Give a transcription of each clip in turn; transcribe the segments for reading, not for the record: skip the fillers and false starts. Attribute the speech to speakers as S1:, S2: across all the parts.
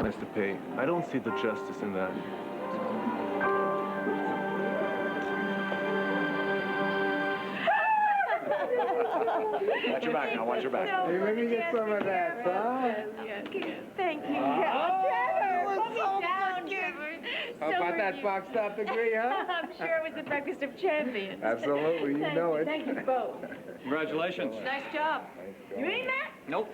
S1: price to pay. I don't see the justice in that.
S2: Watch your back now, watch your back.
S3: Hey, let me get some of that, huh?
S4: Thank you.
S3: How about that boxed up degree, huh?
S4: I'm sure it was the breakfast of champions.
S3: Absolutely, you know it.
S4: Thank you both.
S2: Congratulations.
S4: Nice job. You ain't that?
S2: Nope.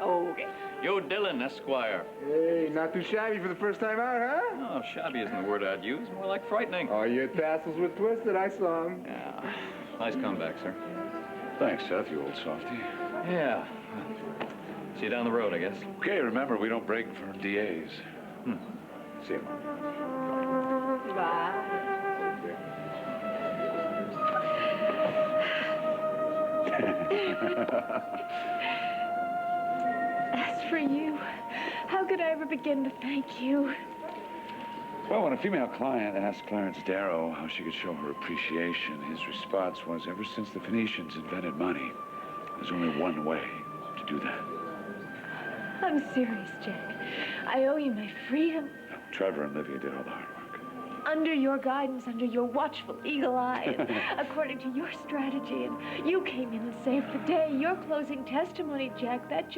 S4: Oh, okay.
S2: Yo, Dillon, Esquire.
S3: Hey, not too shabby for the first time out, huh?
S2: Oh, shabby isn't the word I'd use. More like frightening.
S3: Oh, your tassels were twisted. I saw them.
S2: Yeah. Nice comeback, sir.
S5: Thanks, Seth, you old softy.
S2: Yeah. See you down the road, I guess.
S5: Okay, remember, we don't break for DAs. See you, Mom.
S4: Bye. As for you, how could I ever begin to thank you?
S5: Well, when a female client asked Clarence Darrow how she could show her appreciation, his response was, ever since the Phoenicians invented money, there's only one way to do that.
S4: I'm serious, Jack. I owe you my freedom.
S5: No, Trevor and Livia did all the hard work.
S4: Under your guidance, under your watchful eagle eye, and according to your strategy, and you came in and saved the day. Your closing testimony, Jack, that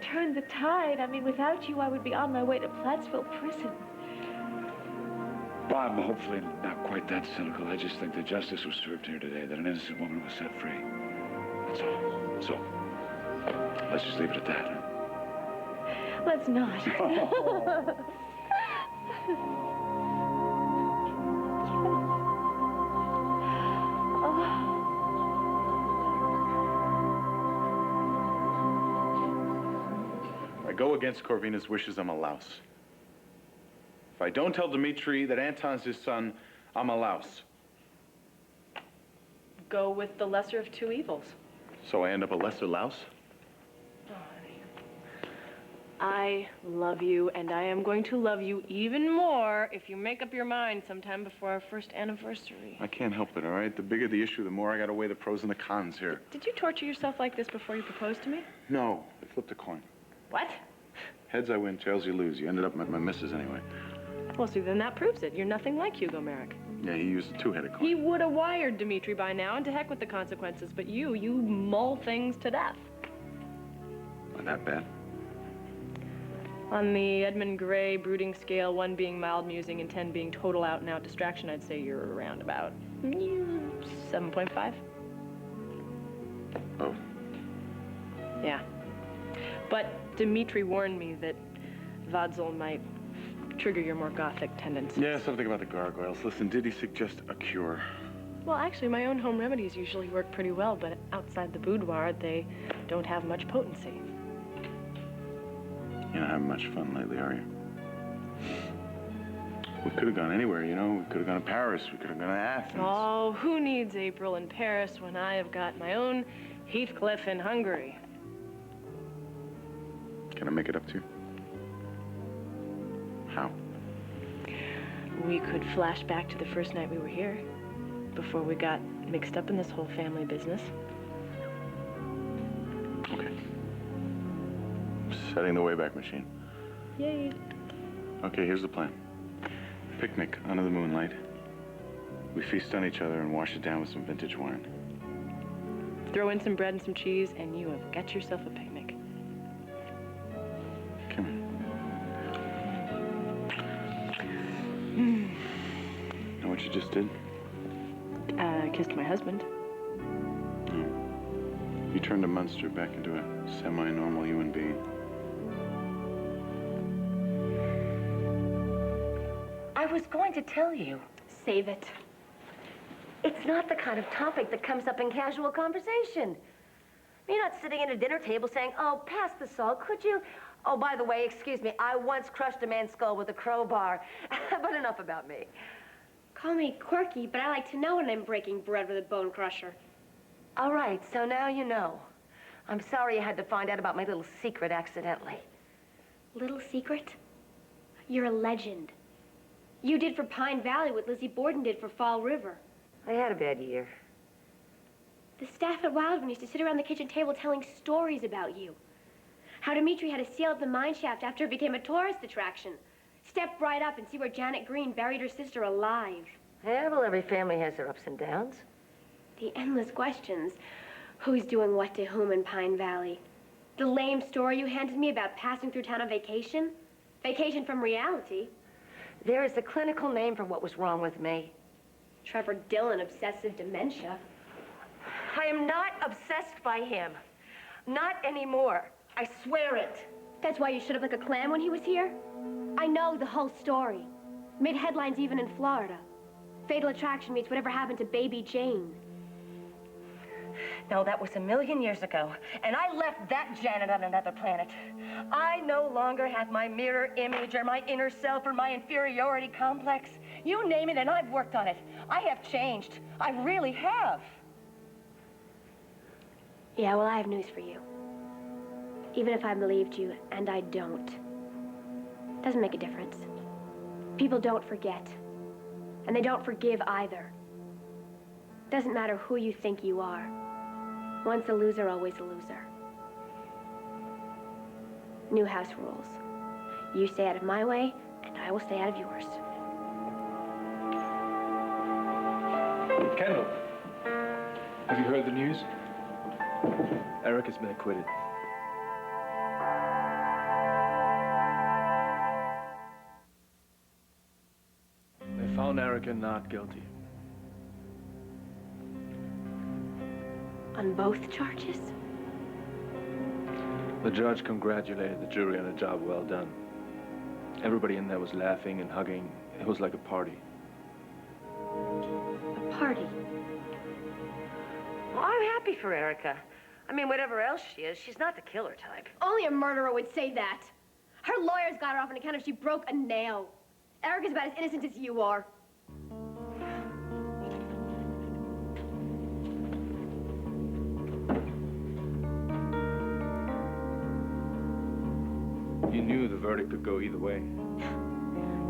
S4: turned the tide. I mean, without you, I would be on my way to Plattsville prison.
S5: Well, I'm hopefully not quite that cynical. I just think that justice was served here today, that an innocent woman was set free. That's all. So, let's just leave it at that. Huh?
S4: Let's not.
S1: If I go against Corvina's wishes, I'm a louse. If I don't tell Dimitri that Anton's his son, I'm a louse.
S6: Go with the lesser of two evils.
S1: So I end up a lesser louse?
S6: I love you, and I am going to love you even more if you make up your mind sometime before our first anniversary.
S1: I can't help it, all right? The bigger the issue, the more I gotta weigh the pros and the cons here.
S6: Did you torture yourself like this before you proposed to me?
S1: No, I flipped a coin.
S6: What?
S1: Heads I win, tails you lose. You ended up with my missus anyway.
S6: Well, see, then that proves it. You're nothing like Hugo Merrick.
S1: Yeah, he used a two-headed coin.
S6: He would have wired Dimitri by now, and to heck with the consequences. But you mull things to death.
S1: Not that bad.
S6: On the Edmund Gray brooding scale, 1 being mild musing and 10 being total out-and-out distraction, I'd say you're around about 7.5.
S1: Oh.
S6: Yeah. But Dimitri warned me that Vodzel might trigger your more gothic tendencies.
S1: Yeah, something about the gargoyles. Listen, did he suggest a cure?
S6: Well, actually, my own home remedies usually work pretty well, but outside the boudoir, they don't have much potency.
S1: You're not having much fun lately, are you? We could have gone anywhere, you know? We could have gone to Paris. We could have gone to Athens.
S6: Oh, who needs April in Paris when I have got my own Heathcliff in Hungary?
S1: Can I make it up to you? How?
S6: We could flash back to the first night we were here, before we got mixed up in this whole family business.
S1: Okay. Setting the Wayback Machine.
S6: Yay.
S1: Okay, here's the plan. Picnic under the moonlight. We feast on each other and wash it down with some vintage wine.
S6: Throw in some bread and some cheese, and you have got yourself a picnic.
S1: Come here. Know what you just did?
S6: Kissed my husband.
S1: No. You turned a monster back into a semi-normal human being.
S7: I was going to tell you.
S4: Save it.
S7: It's not the kind of topic that comes up in casual conversation. You're not sitting at a dinner table saying, oh, pass the salt, could you? Oh, by the way, excuse me, I once crushed a man's skull with a crowbar. But enough about me.
S8: Call me quirky, but I like to know when I'm breaking bread with a bone crusher.
S7: All right, so now you know. I'm sorry you had to find out about my little secret accidentally.
S8: Little secret? You're a legend. You did for Pine Valley what Lizzie Borden did for Fall River.
S7: I had a bad year.
S8: The staff at Wildman used to sit around the kitchen table telling stories about you. How Dimitri had to seal up the mine shaft after it became a tourist attraction. Step right up and see where Janet Green buried her sister alive.
S7: Yeah, well, every family has their ups and downs.
S8: The endless questions. Who's doing what to whom in Pine Valley? The lame story you handed me about passing through town on vacation? Vacation from reality?
S7: There is a clinical name for what was wrong with me.
S8: Trevor Dillon, obsessive dementia.
S7: I am not obsessed by him. Not anymore. I swear it.
S8: That's why you shut up like a clam when he was here? I know the whole story. Made headlines even in Florida. Fatal Attraction meets whatever happened to baby Jane.
S7: No, that was a million years ago, and I left that Janet on another planet. I no longer have my mirror image or my inner self or my inferiority complex. You name it, and I've worked on it. I have changed. I really have.
S8: Yeah, well, I have news for you. Even if I believed you, and I don't, doesn't make a difference. People don't forget, and they don't forgive either. Doesn't matter who you think you are. Once a loser, always a loser. New house rules. You stay out of my way, and I will stay out of yours.
S9: Kendall, have you heard the news? Eric has been acquitted. They found Erica not guilty.
S8: On both charges?
S9: The judge congratulated the jury on a job well done. Everybody in there was laughing and hugging. It was like a party.
S8: A party?
S7: Well, I'm happy for Erica. I mean, whatever else she is, she's not the killer type.
S8: Only a murderer would say that. Her lawyers got her off on account of she broke a nail. Erica's about as innocent as you are.
S9: You knew the verdict could go either way.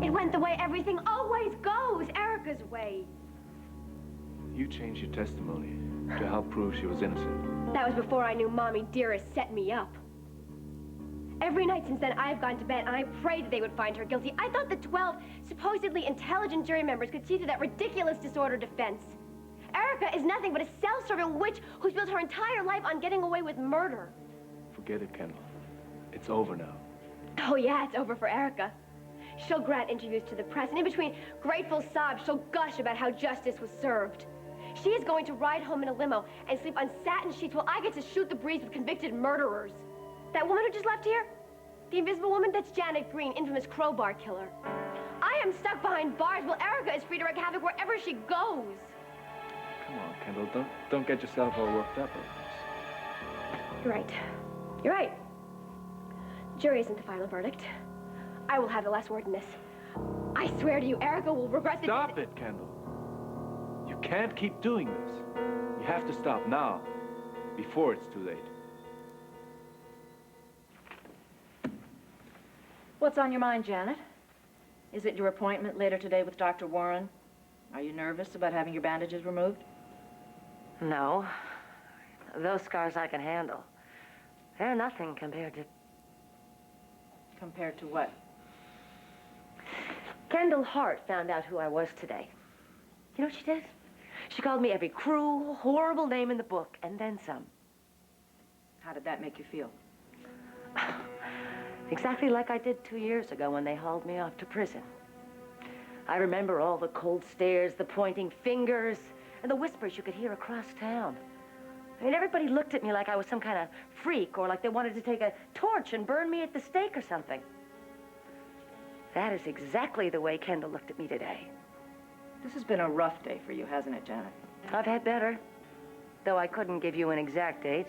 S8: It went the way everything always goes, Erica's way.
S9: You changed your testimony to help prove she was innocent.
S8: That was before I knew Mommy Dearest set me up. Every night since then, I've gone to bed, and I prayed that they would find her guilty. I thought the 12 supposedly intelligent jury members could see through that ridiculous disorder defense. Erica is nothing but a self-serving witch who's built her entire life on getting away with murder.
S9: Forget it, Kendall. It's over now.
S8: Oh, yeah, it's over for Erica. She'll grant interviews to the press, and in between grateful sobs, she'll gush about how justice was served. She is going to ride home in a limo and sleep on satin sheets while I get to shoot the breeze with convicted murderers. That woman who just left here, the invisible woman, that's Janet Green, infamous crowbar killer. I am stuck behind bars while Erica is free to wreak havoc wherever she goes.
S9: Come on, Kendall. Don't get yourself all worked up over this.
S8: You're right. You're right. Jury isn't the final verdict. I will have the last word in this. I swear to you, Erica will regret the...
S9: Stop it, Kendall. You can't keep doing this. You have to stop now, before it's too late.
S10: What's on your mind, Janet? Is it your appointment later today with Dr. Warren? Are you nervous about having your bandages removed?
S7: No. Those scars I can handle. They're nothing compared to...
S10: Compared to what?
S7: Kendall Hart found out who I was today. You know what she did? She called me every cruel, horrible name in the book, and then some.
S10: How did that make you feel?
S7: Exactly like I did 2 years ago when they hauled me off to prison. I remember all the cold stares, the pointing fingers, and the whispers you could hear across town. I mean, everybody looked at me like I was some kind of freak, or like they wanted to take a torch and burn me at the stake or something. That is exactly the way Kendall looked at me today.
S10: This has been a rough day for you, hasn't it, Janet?
S7: I've had better, though I couldn't give you an exact date.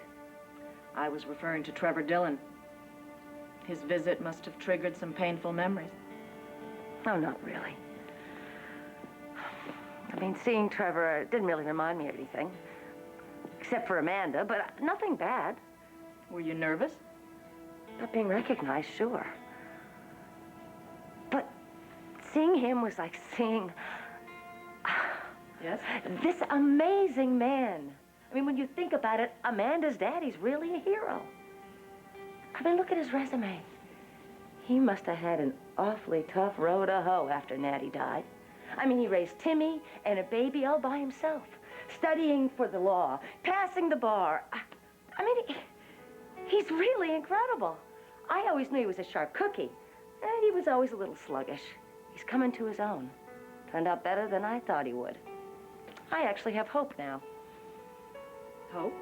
S10: I was referring to Trevor Dillon. His visit must have triggered some painful memories.
S7: Oh, not really. I mean, seeing Trevor didn't really remind me of anything. Except for Amanda, but nothing bad.
S10: Were you nervous?
S7: Not being recognized, sure. But seeing him was like seeing...
S10: Yes?
S7: This amazing man. I mean, when you think about it, Amanda's daddy's really a hero. I mean, look at his resume. He must have had an awfully tough row to hoe after Natty died. I mean, he raised Timmy and a baby all by himself, studying for the law, passing the bar. I mean, he's really incredible. I always knew he was a sharp cookie, and he was always a little sluggish. He's coming to his own. Turned out better than I thought he would. I actually have hope now.
S10: Hope?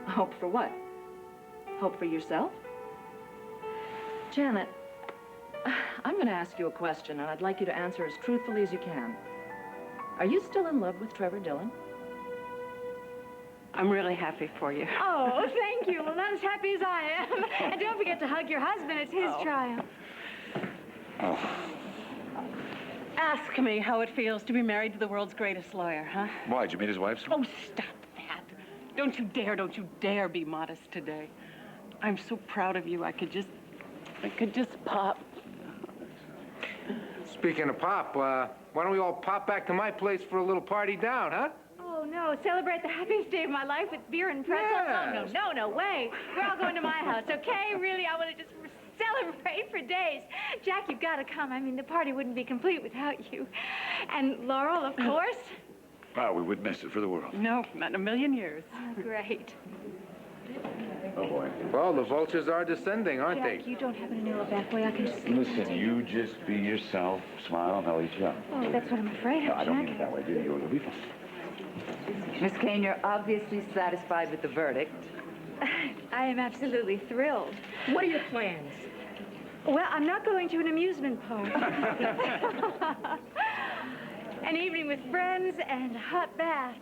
S10: Hope for what? Hope for yourself? Janet, I'm going to ask you a question, and I'd like you to answer as truthfully as you can. Are you still in love with Trevor Dillon?
S6: I'm really happy for you.
S4: Oh, thank you. Well, not as happy as I am. And don't forget to hug your husband. It's his triumph.
S11: Ask me how it feels to be married to the world's greatest lawyer, huh?
S5: Why, did you meet his wife?
S11: Oh, stop that. Don't you dare be modest today. I'm so proud of you, I could just pop.
S3: Speaking of pop, why don't we all pop back to my place for a little party down, huh?
S4: Oh, no. Celebrate the happiest day of my life with beer and pretzels?
S3: Yes.
S4: Oh, no way. We're all going to my house, okay? Really, I want to just celebrate for days. Jack, you've got to come. I mean, the party wouldn't be complete without you. And Laurel, of course.
S5: Oh, we wouldn't miss it for the world.
S11: No, not in a million years.
S4: Oh, great.
S5: Oh, boy.
S3: Well, the vultures are descending, aren't
S4: Jack,
S3: they?
S4: you don't happen to know a back way I can just...
S5: Listen, you just be yourself, smile, and I'll eat you up.
S4: Oh, that's what I'm afraid
S5: No,
S4: of,
S5: I don't
S4: Jack.
S5: mean it that way, do you? You'll be fine.
S10: Miss Kane, you're obviously satisfied with the verdict.
S4: I am absolutely thrilled.
S6: What are your plans?
S4: Well, I'm not going to an amusement park. An evening with friends and a hot bath.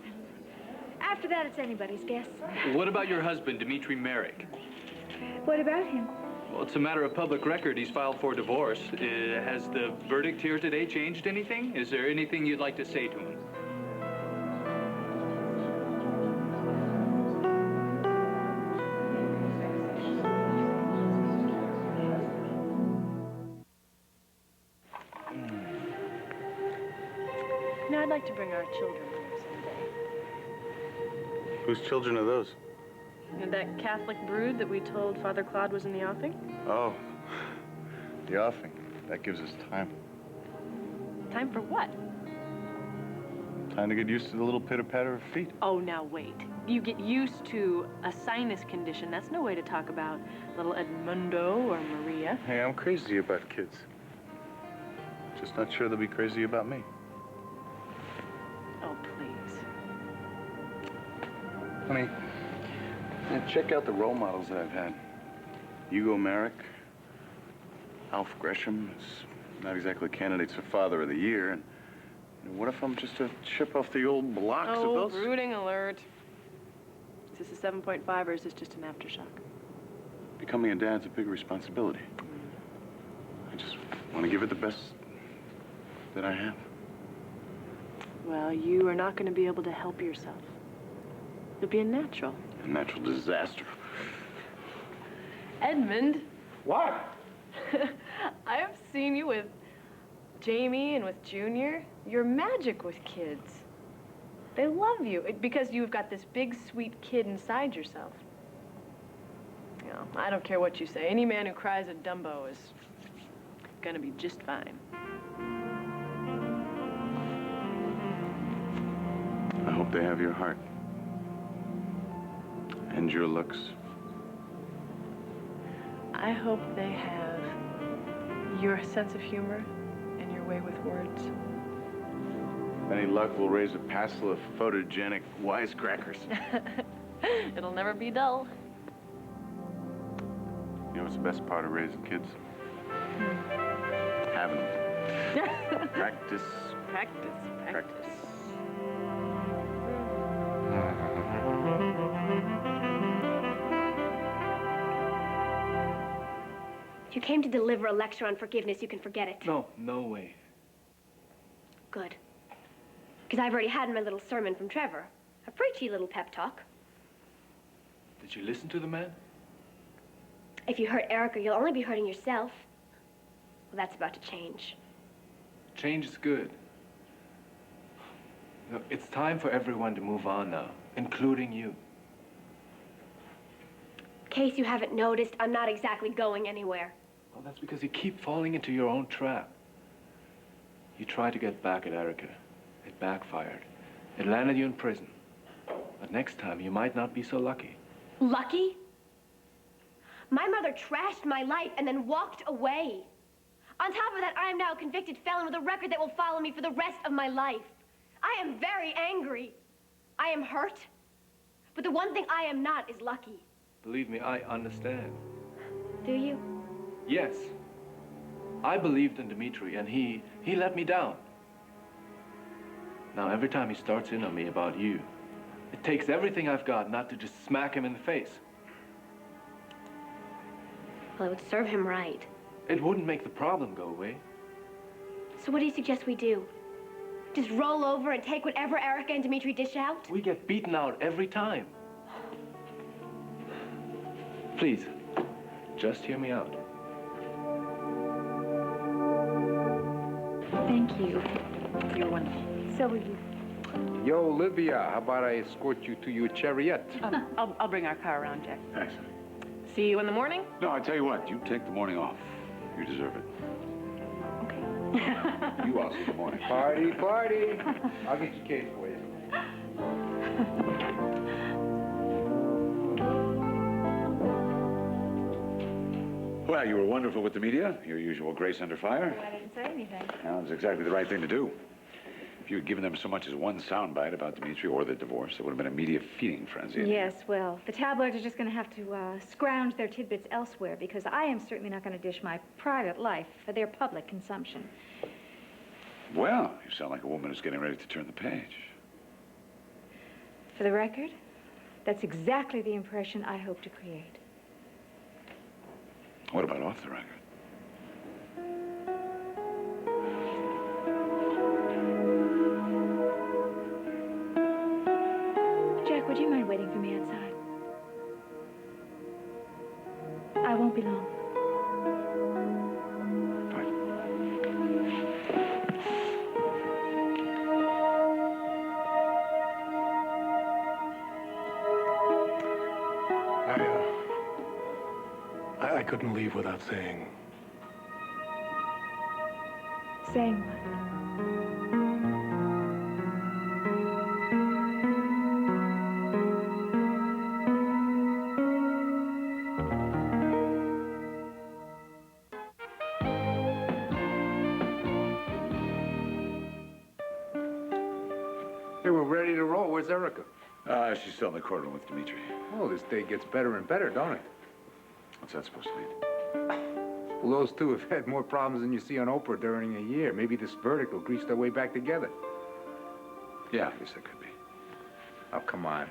S4: After that, it's anybody's guess.
S12: What about your husband, Dmitri Merrick?
S4: What about him?
S12: Well, it's a matter of public record. He's filed for divorce. Has the verdict here today changed anything? Is there anything you'd like to say to him?
S6: You know, I'd like to bring our children here someday.
S1: Whose children are those?
S6: You know, that Catholic brood that we told Father Claude was in the offing?
S1: Oh, the offing. That gives us time.
S6: Time for what?
S1: Time to get used to the little pitter-patter of feet.
S6: Oh, now wait. You get used to a sinus condition. That's no way to talk about little Edmundo or Maria.
S1: Hey, I'm crazy about kids. Just not sure they'll be crazy about me.
S6: Oh, please.
S1: Honey, check out the role models that I've had. Hugo Merrick, Alf Gresham is not exactly candidates for Father of the Year. And what if I'm just a chip off the old blocks of
S6: Oh,
S1: those?
S6: brooding alert. Is this a 7.5 or is this just an aftershock?
S1: Becoming a dad's a big responsibility. I just want to give it the best that I have.
S6: Well, you are not going to be able to help yourself. You'll be a natural.
S1: A natural disaster.
S6: Edmund,
S3: What?
S6: I have seen you with Jamie and with Junior. You're magic with kids. They love you because you've got this big, sweet kid inside yourself. You know, I don't care what you say. Any man who cries at Dumbo is gonna be just fine.
S1: I hope they have your heart. And your looks.
S6: I hope they have your sense of humor and your way with words.
S1: Any luck, we'll raise a passel of photogenic wisecrackers.
S6: It'll never be dull.
S1: You know what's the best part of raising kids? Having them. Practice.
S6: Practice.
S8: If you came to deliver a lecture on forgiveness, you can forget it.
S9: No way.
S8: Good. Because I've already had my little sermon from Trevor. A preachy little pep talk.
S9: Did you listen to the man?
S8: If you hurt Erica, you'll only be hurting yourself. Well, that's about to change.
S9: Change is good. Look, it's time for everyone to move on now, including you.
S8: In case you haven't noticed, I'm not exactly going anywhere.
S9: Well, that's because you keep falling into your own trap. You tried to get back at Erica. It backfired. It landed you in prison. But next time, you might not be so lucky.
S8: Lucky? My mother trashed my life and then walked away. On top of that, I am now a convicted felon with a record that will follow me for the rest of my life. I am very angry. I am hurt. But the one thing I am not is lucky.
S9: Believe me, I understand.
S8: Do you?
S9: Yes. I believed in Dmitri, and he let me down. Now, every time he starts in on me about you, it takes everything I've got not to just smack him in the face.
S8: Well, it would serve him right.
S9: It wouldn't make the problem go away.
S8: So what do you suggest we do? Just roll over and take whatever Erica and Dmitri dish out?
S9: We get beaten out every time. Please, just hear me out.
S4: Thank you. You're wonderful. So are you.
S3: Yo, Olivia, how about I escort you to your chariot?
S11: I'll bring our car around, Jack.
S5: Thanks.
S11: See you in the morning?
S5: No, I tell you what, you take the morning off. You deserve it.
S11: Okay.
S5: You also the morning.
S3: Party, party. I'll get your case for you.
S5: Well, you were wonderful with the media. Your usual grace under fire.
S4: I didn't say anything.
S5: Well, it's exactly the right thing to do. If you had given them so much as one soundbite about Dmitri or the divorce, it would have been a media feeding frenzy.
S4: Yes, well, the tabloids are just going to have to scrounge their tidbits elsewhere because I am certainly not going to dish my private life for their public consumption.
S5: Well, you sound like a woman who's getting ready to turn the page.
S4: For the record, that's exactly the impression I hope to create.
S5: What about off the record?
S4: Jack, would you mind waiting for me outside? I won't be long.
S13: I couldn't leave without saying.
S4: Saying what?
S3: Hey, we're ready to roll. Where's Erica?
S5: She's still in the courtroom with Dmitri.
S3: Oh, this day gets better and better, don't it?
S5: What's that supposed to mean?
S3: Well, those two have had more problems than you see on Oprah during a year. Maybe this verdict will grease their way back together.
S5: Yeah, I guess that could be.
S3: Oh, come on.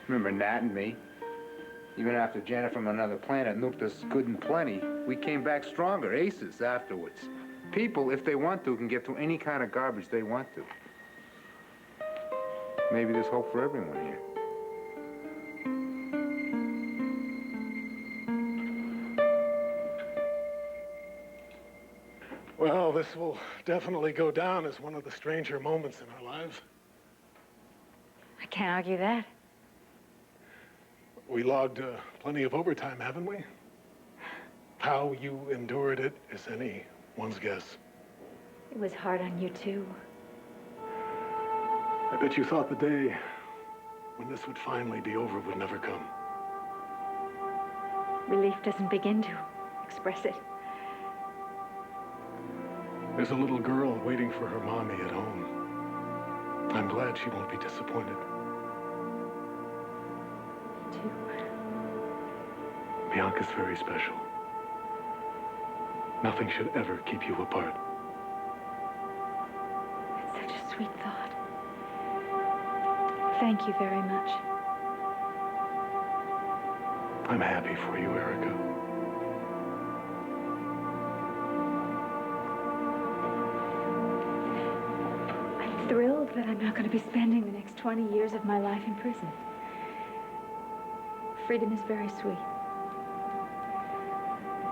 S3: Remember Nat and me? Even after Janet from another planet nuked us good and plenty, we came back stronger, aces afterwards. People, if they want to, can get through any kind of garbage they want to. Maybe there's hope for everyone here.
S13: Well, this will definitely go down as one of the stranger moments in our lives.
S4: I can't argue that.
S13: We logged plenty of overtime, haven't we? How you endured it is anyone's guess.
S4: It was hard on you, too.
S13: I bet you thought the day when this would finally be over would never come.
S4: Relief doesn't begin to express it.
S13: There's a little girl waiting for her mommy at home. I'm glad she won't be disappointed.
S4: Me too.
S13: Bianca's very special. Nothing should ever keep you apart.
S4: It's such a sweet thought. Thank you very much.
S13: I'm happy for you, Erica.
S4: I'm thrilled that I'm not going to be spending the next 20 years of my life in prison. Freedom is very sweet.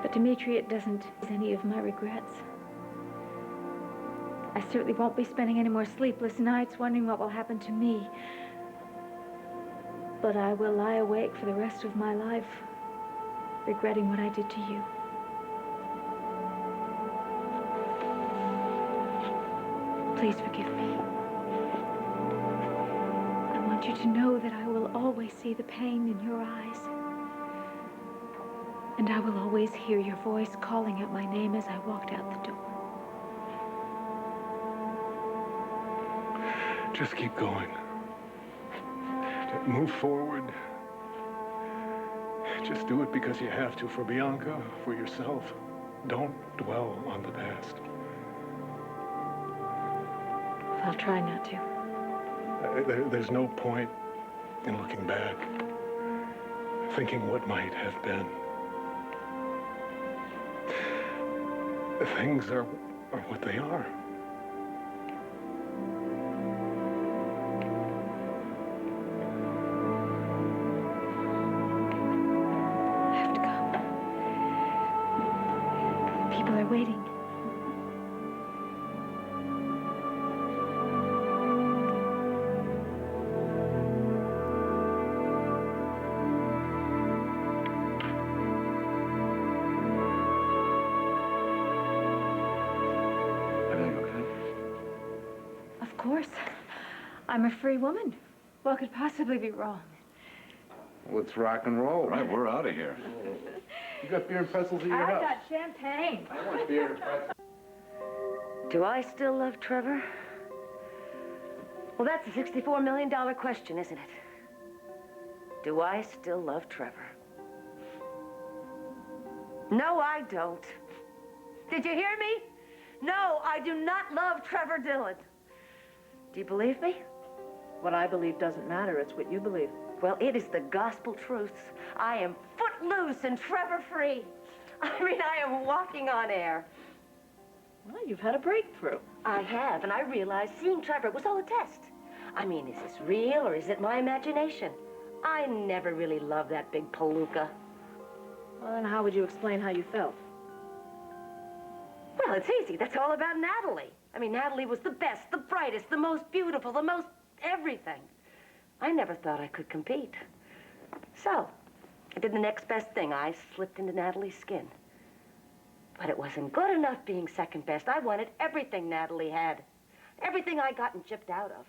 S4: But Dmitri, it doesn't ease any of my regrets. I certainly won't be spending any more sleepless nights wondering what will happen to me. But I will lie awake for the rest of my life, regretting what I did to you. Please forgive me. I want you to know that I will always see the pain in your eyes. And I will always hear your voice calling out my name as I walked out the door.
S13: Just keep going. Move forward. Just do it because you have to, for Bianca, for yourself. Don't dwell on the past.
S4: I'll try not to.
S13: There's no point in looking back, thinking what might have been. Things are what they are.
S4: I have to go. People are waiting. Of course. I'm a free woman. What could possibly be wrong?
S3: Let's rock and roll.
S5: Right, we're out of here.
S3: You got beer and pretzels at your house?
S10: got champagne.
S3: I want beer and pretzels.
S7: Do I still love Trevor? Well, that's a $64 million question, isn't it? Do I still love Trevor? No, I don't. Did you hear me? No, I do not love Trevor Dillon. Do you believe me?
S10: What I believe doesn't matter. It's what you believe.
S7: Well, it is the gospel truth. I am footloose and Trevor free. I mean, I am walking on air.
S10: Well, you've had a breakthrough.
S7: I have, and I realized seeing Trevor was all a test. I mean, is this real or is it my imagination? I never really loved that big palooka.
S10: Well, then how would you explain how you felt?
S7: Well, it's easy. That's all about Natalie. I mean, Natalie was the best, the brightest, the most beautiful, the most everything. I never thought I could compete. So, I did the next best thing. I slipped into Natalie's skin. But it wasn't good enough being second best. I wanted everything Natalie had. Everything I gotten chipped out of.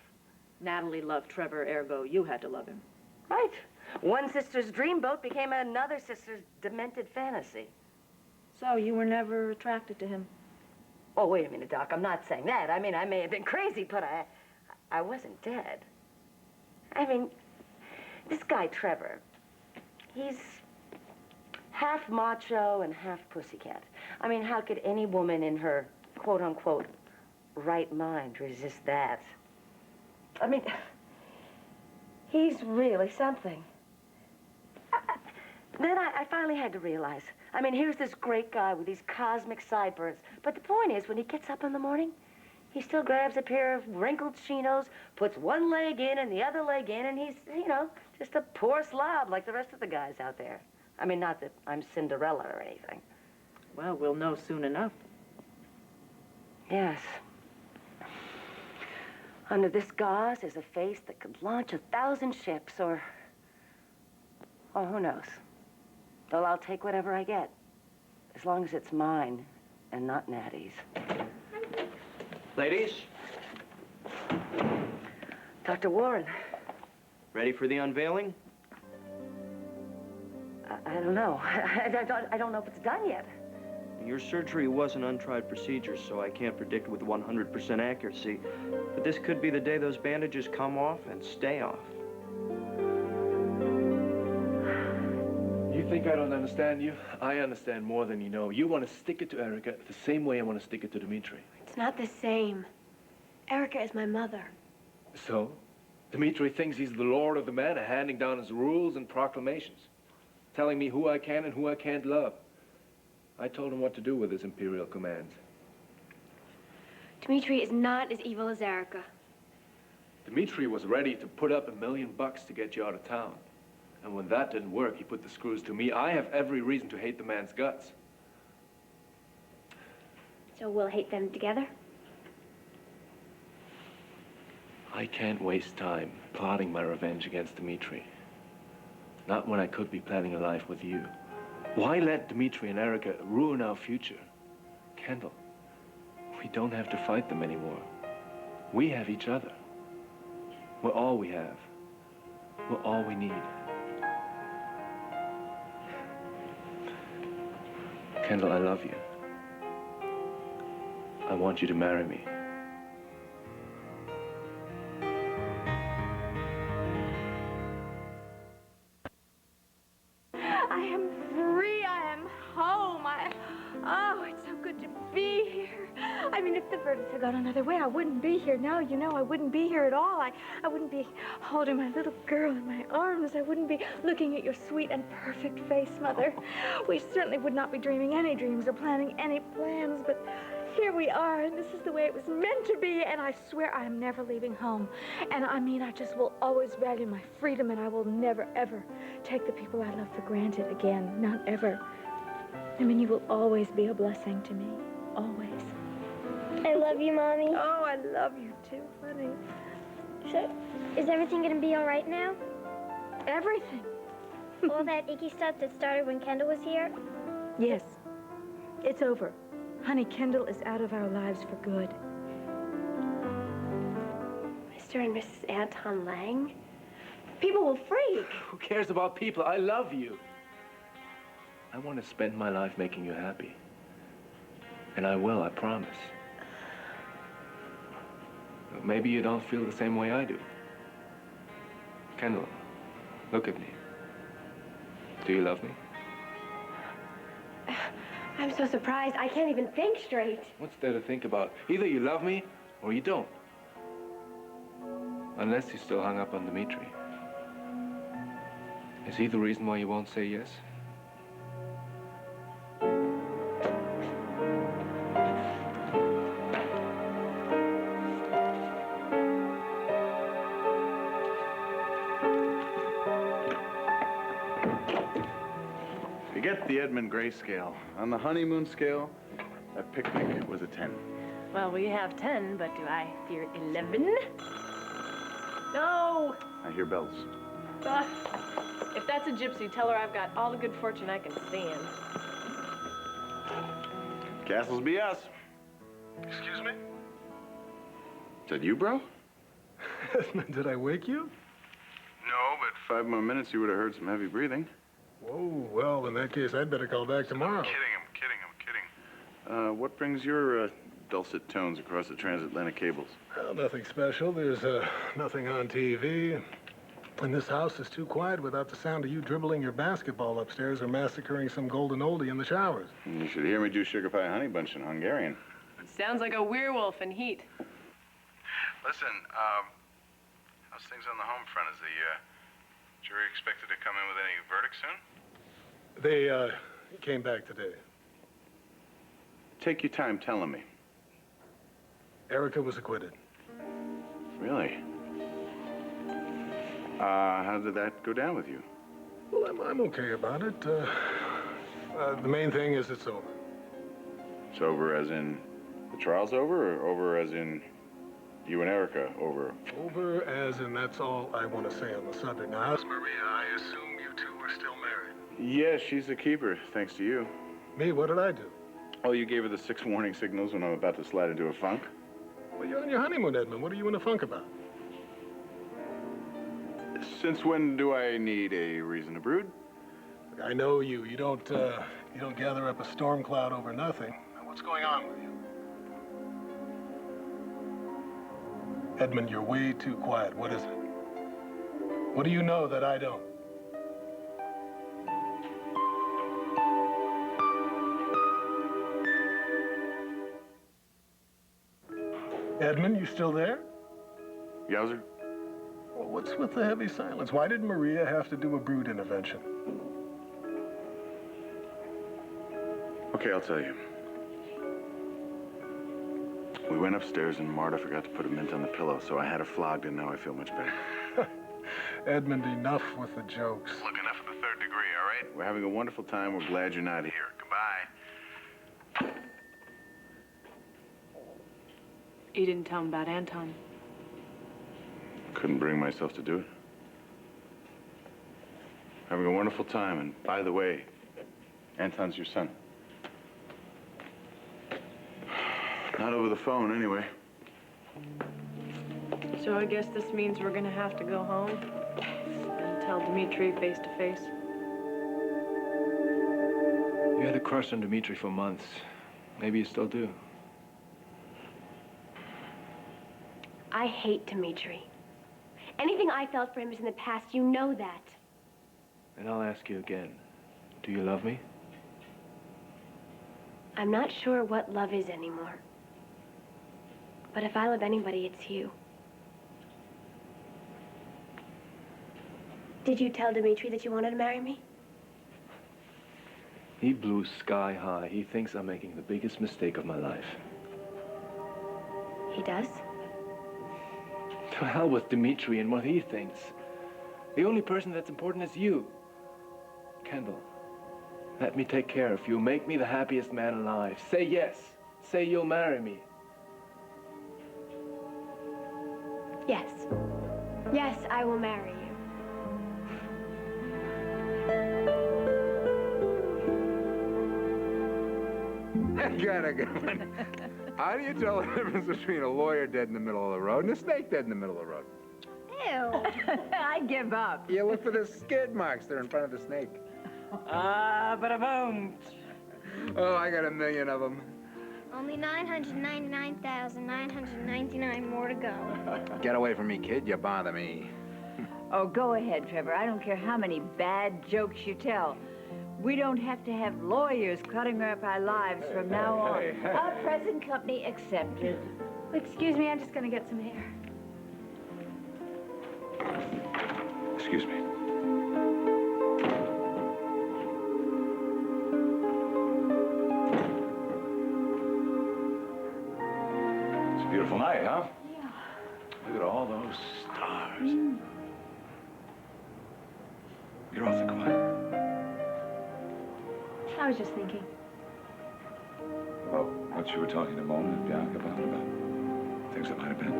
S10: Natalie loved Trevor, ergo you had to love him.
S7: Right. One sister's dreamboat became another sister's demented fantasy.
S10: So you were never attracted to him?
S7: Oh, wait a minute, Doc. I'm not saying that. I mean, I may have been crazy, but I wasn't dead. I mean, this guy, Trevor, he's half macho and half pussycat. I mean, how could any woman in her, quote-unquote, right mind resist that? I mean, he's really something. Then I finally had to realize. I mean, here's this great guy with these cosmic sideburns. But the point is, when he gets up in the morning, he still grabs a pair of wrinkled chinos, puts one leg in and the other leg in, and he's, you know, just a poor slob like the rest of the guys out there. I mean, not that I'm Cinderella or anything.
S10: Well, we'll know soon enough.
S7: Yes. Under this gauze is a face that could launch 1,000 ships, or who knows? Well, I'll take whatever I get, as long as it's mine and not Natty's.
S14: Ladies,
S7: Dr. Warren.
S14: ready for the unveiling?
S7: I don't know. I don't know if it's done yet.
S14: Your surgery was an untried procedure, so I can't predict with 100% accuracy. But this could be the day those bandages come off and stay off.
S9: You think I don't understand you? I understand more than you know. You want to stick it to Erica the same way I want to stick it to Dmitri.
S8: It's not the same. Erica is my mother.
S9: So? Dmitri thinks he's the lord of the manor, handing down his rules and proclamations, telling me who I can and who I can't love. I told him what to do with his imperial commands.
S8: Dmitri is not as evil as Erica.
S9: Dmitri was ready to put up $1 million to get you out of town. And when that didn't work, he put the screws to me. I have every reason to hate the man's guts.
S8: So we'll hate them together?
S9: I can't waste time plotting my revenge against Dmitri. Not when I could be planning a life with you. Why let Dmitri and Erica ruin our future? Kendall, we don't have to fight them anymore. We have each other. We're all we have. We're all we need. Kendall, I love you. I want you to marry me.
S4: I am free. I am home. Oh, it's so good to be here. I mean, if the verdicts had gone another way, I wouldn't be here. No, you know, I wouldn't be here at all. I wouldn't be holding my little girl in my arms. I wouldn't be looking at your sweet and perfect face, Mother. We certainly would not be dreaming any dreams or planning any plans, but here we are, and this is the way it was meant to be, and I swear I am never leaving home. And I mean, I just will always value my freedom, and I will never, ever take the people I love for granted again. Not ever. I mean, you will always be a blessing to me. Always.
S15: I love you, Mommy.
S4: Oh, I love you too, honey.
S15: So, is everything gonna be all right now?
S4: Everything.
S15: All that icky stuff that started when Kendall was here?
S4: Yes. It's over. Honey, Kendall is out of our lives for good.
S7: Mr. and Mrs. Anton Lang? People will freak.
S9: Who cares about people? I love you. I want to spend my life making you happy. And I will, I promise. Maybe you don't feel the same way I do. Kendall, look at me. Do you love me?
S7: I'm so surprised. I can't even think straight.
S9: What's there to think about? Either you love me or you don't. Unless you're still hung up on Dmitri. Is he the reason why you won't say yes?
S1: Forget the Edmund Gray scale. On the honeymoon scale, that picnic was a 10.
S6: Well, we have 10, but do I hear 11? No!
S1: I hear bells.
S6: If that's a gypsy, tell her I've got all the good fortune I can stand.
S1: Castles be us.
S13: Excuse me?
S1: Is that you, bro?
S13: Did I wake you?
S1: No, but 5 more minutes, you would have heard some heavy breathing.
S13: Whoa, well, in that case, I'd better call back tomorrow.
S1: I'm kidding. What brings your dulcet tones across the transatlantic cables?
S13: Well, nothing special. There's nothing on TV. And this house is too quiet without the sound of you dribbling your basketball upstairs or massacring some golden oldie in the showers.
S1: You should hear me do sugar pie honey bunch in Hungarian.
S6: Sounds like a werewolf in heat.
S1: Listen, how's things on the home front? Is the jury expected to come in with any verdict soon?
S13: They came back today.
S1: Take your time telling me.
S13: Erica was acquitted.
S1: Really? How did that go down with you?
S13: Well, I'm okay about it. The main thing is it's over.
S1: It's over as in the trial's over, or over as in you and Erica over?
S13: Over as in that's all I want to say on the subject. Now, how's Maria? I assume you two are still married.
S1: Yeah, she's the keeper, thanks to you.
S13: Me? What did I do?
S1: Oh, you gave her the 6 warning signals when I'm about to slide into a funk?
S13: Well, you're on your honeymoon, Edmund. What are you in a funk about?
S1: Since when do I need a reason to brood?
S13: Look, I know you. You don't gather up a storm cloud over nothing. Now, what's going on with you? Edmund, you're way too quiet. What is it? What do you know that I don't? Edmund, you still there?
S1: Yowzer?
S13: Well, what's with the heavy silence? Why did Maria have to do a brood intervention?
S1: Okay, I'll tell you. We went upstairs and Marta forgot to put a mint on the pillow, so I had her flogged and now I feel much better.
S13: Edmund, enough with the jokes.
S1: Look, enough of the 3rd degree, all right? We're having a wonderful time. We're glad you're not here. Goodbye.
S6: You didn't tell him about Anton.
S1: Couldn't bring myself to do it. Having a wonderful time, and by the way, Anton's your son. Not over the phone, anyway.
S6: So I guess this means we're gonna have to go home and tell Dimitri face to face.
S9: You had a crush on Dimitri for months. Maybe you still do.
S8: I hate Dimitri. Anything I felt for him is in the past. You know that.
S9: And I'll ask you again. Do you love me?
S8: I'm not sure what love is anymore. But if I love anybody, it's you. Did you tell Dimitri that you wanted to marry me?
S9: He blew sky high. He thinks I'm making the biggest mistake of my life.
S8: He does?
S9: To hell with Dimitri and what he thinks. The only person that's important is you. Kendall, let me take care of you. Make me the happiest man alive. Say yes. Say you'll marry me.
S8: Yes. Yes, I will marry you.
S3: Got a good one. How do you tell the difference between a lawyer dead in the middle of the road and a snake dead in the middle of the road?
S16: Ew. I give up.
S3: You look for the skid marks there in front of the snake.
S11: But I won't.
S3: Oh, I got 1,000,000 of them.
S15: Only 999,999 more to go.
S3: Get away from me, kid. You bother me.
S16: Oh, go ahead, Trevor. I don't care how many bad jokes you tell. We don't have to have lawyers cutting up our lives from now on. Our present company accepted.
S4: Excuse me, I'm just gonna get some air.
S5: Excuse me. It's a beautiful night, huh?
S4: Yeah.
S5: Look at all those stars. You're awfully quiet.
S4: I was just thinking.
S5: About what you were talking to Mona and Bianca about things that might have been.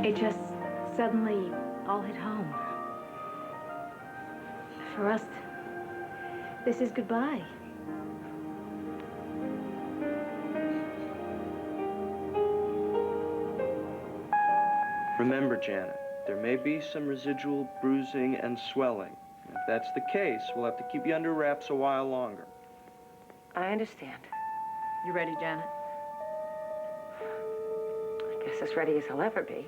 S4: It just suddenly all hit home. For us, this is goodbye.
S14: Remember, Janet, there may be some residual bruising and swelling. If that's the case, we'll have to keep you under wraps a while longer.
S7: I understand.
S10: You ready, Janet?
S7: I guess as ready as I'll ever be.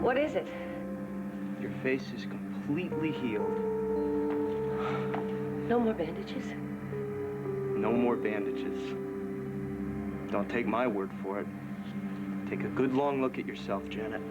S7: What is it?
S14: Your face is completely healed.
S7: No more bandages?
S14: No more bandages. Don't take my word for it. Take a good long look at yourself, Janet.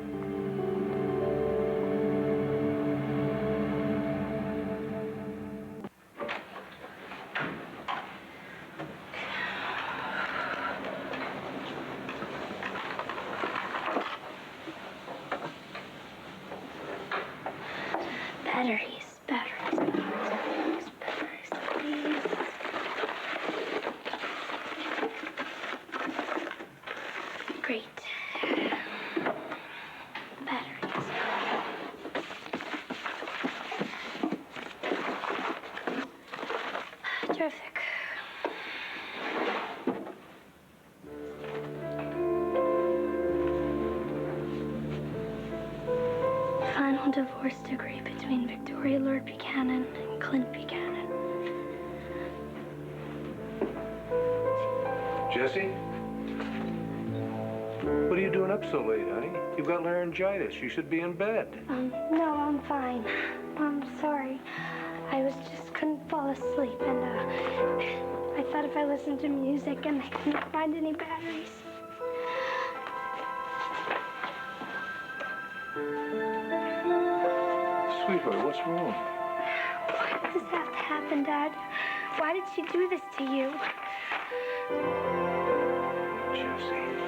S15: Batteries, batteries, please. Great. final divorce decree between Victoria Lord Buchanan and Clint Buchanan.
S9: Jesse? What are you doing up so late, honey? You've got laryngitis. You should be in bed.
S15: No, I'm fine. I'm sorry. I just couldn't fall asleep, and I thought if I listened to music and I couldn't find any batteries.
S9: Sweetheart, what's wrong?
S15: Why did this have to happen, Dad? Why did she do this to you?
S9: Jesse.